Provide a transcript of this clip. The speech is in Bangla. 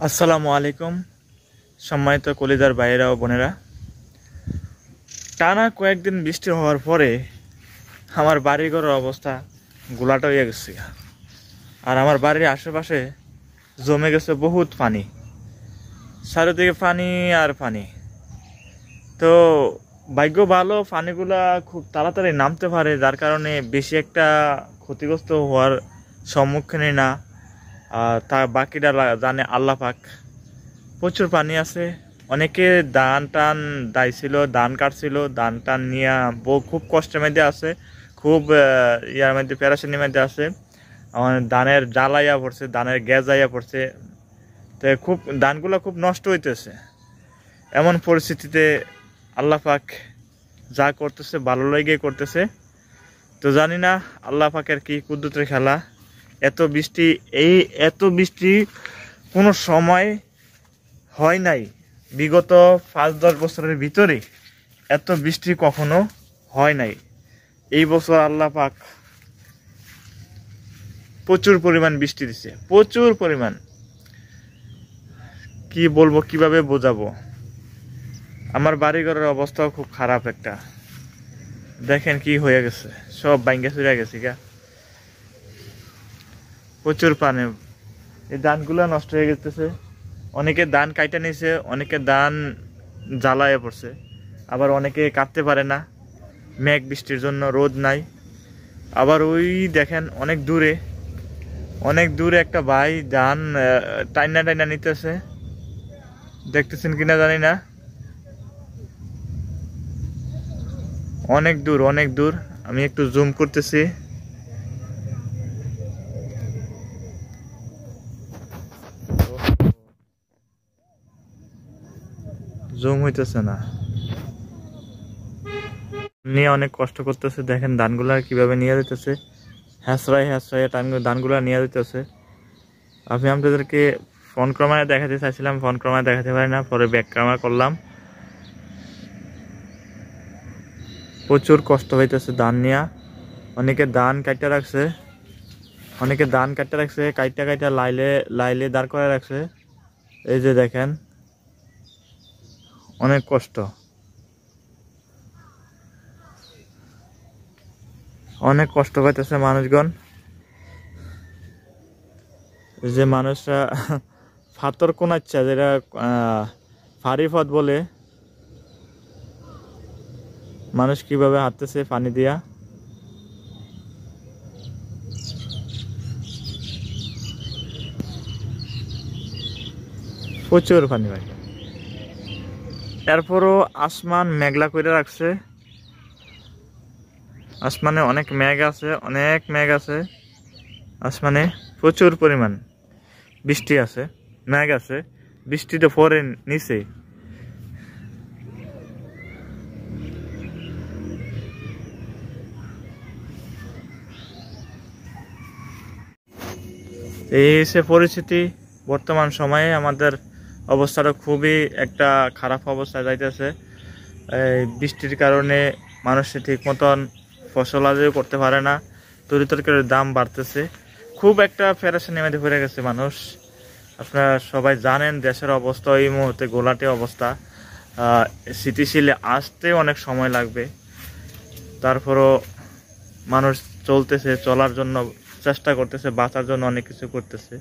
আসসালামু আলাইকুম সম্মানিত কলিজার ভাইয়েরা ও বোনেরা। টানা কয়েকদিন বৃষ্টি হওয়ার পরে আমার বাড়িঘরের অবস্থা গোলাটা হয়ে গেছে, আর আমার বাড়ির আশেপাশে জমে গেছে বহুত পানি, চারিদিকে পানি আর পানি। তো ভাগ্য ভালো, পানিগুলা খুব তাড়াতাড়ি নামতে পারে, যার কারণে বেশি একটা ক্ষতিগ্রস্ত হওয়ার সম্মুখীন না। তা বাকিটা জানে আল্লাহ পাক। প্রচুর পানি আছে, অনেকে ধান টান দাইছিল, ধান কাটছিল, ধান টান নিয়ে খুব কষ্টের মধ্যে আছে, খুব ইয়ার মধ্যে প্যারাশানির মধ্যে আছে। ধানের জ্বালাইয়া পড়ছে, ধানের গ্যাস আইয়া পড়ছে, তো খুব ধানগুলো খুব নষ্ট হইতেছে। এমন পরিস্থিতিতে আল্লাহ পাক যা করতেছে ভালো লাগে করতেছে। তো জানি না আল্লাহ পাকের কি কুদরতের খেলা। এত বৃষ্টি কোনো সময় হয় নাই, বিগত 5-10 বছরের ভিতরে এত বৃষ্টি কখনো হয় নাই। এই বছর আল্লাহ পাক প্রচুর পরিমাণ বৃষ্টি দিছে, প্রচুর পরিমাণ। কি বলবো, কিভাবে বোঝাবো। আমার বাড়িঘরের অবস্থাও খুব খারাপ একটা, দেখেন কি হয়ে গেছে, সব ভাঙ্গা চুরে গেছে গা। প্রচুর পানি, এই ধানগুলো নষ্ট হয়ে গেছে। অনেকে ধান কাইটা নিছে, অনেকে ধান জ্বালায় পড়ছে, আবার অনেকে কাটতে পারে না মেঘ বৃষ্টির জন্য, রোদ নাই। আবার ওই দেখেন অনেক দূরে একটা ভাই ধান টাইনা নিতেছে, দেখতেছেন কিনা জানি না। অনেক দূর, আমি একটু জুম করতেছি। জুম হইতেছে না, নিয়ে অনেক কষ্ট করতেছে। দেখেন ধানগুলা কিভাবে নিয়ে যেতেছে, হ্যাঁচড়াই ধানগুলা নিয়ে যেতেছে। আমি আপনাদেরকে ফোন ক্রমায় দেখাতে চাইছিলাম, ফোন ক্রমায় দেখাতে পারি না, পরে ব্যাক ক্যামেরা করলাম। প্রচুর কষ্ট হইতেছে ধান নিয়া। অনেকে ধান কাইটা রাখছে, কাইটা লাইলে দাঁড় করে রাখছে। এই যে দেখেন, অনেক কষ্ট পাইতেছে মানুষগণ। যে মানুষরা ফাতর কোনাচ্ছে, যেটা ফাড়ি পথ বলে, মানুষ কিভাবে হাঁটতেছে পানি দিয়া। প্রচুর পানি ভাই। এরপরও আসমান মেঘলা করে রাখছে, আসমানে অনেক মেঘ আছে, আসমানে প্রচুর পরিমাণ বৃষ্টি আছে, মেঘ আছে, বৃষ্টিতে পরে নিচে। এই সে পরিস্থিতি। বর্তমান সময়ে আমাদের অবস্থাটা খুবই একটা খারাপ অবস্থায় যাইতেছে। এই বৃষ্টির কারণে মানুষ ঠিক মতন ফসল আদিও করতে পারে না, তরিতরকারির দাম বাড়তেছে, খুব একটা পেরেশানির মধ্যে পড়ে গেছে মানুষ। আপনারা সবাই জানেন দেশের অবস্থা এই মুহূর্তে গোলাটে অবস্থা। স্থিতিশীলে আসতে অনেক সময় লাগবে, তারপরও মানুষ চলতেছে, চলার জন্য চেষ্টা করতেছে, বাঁচার জন্য অনেক কিছু করতেছে।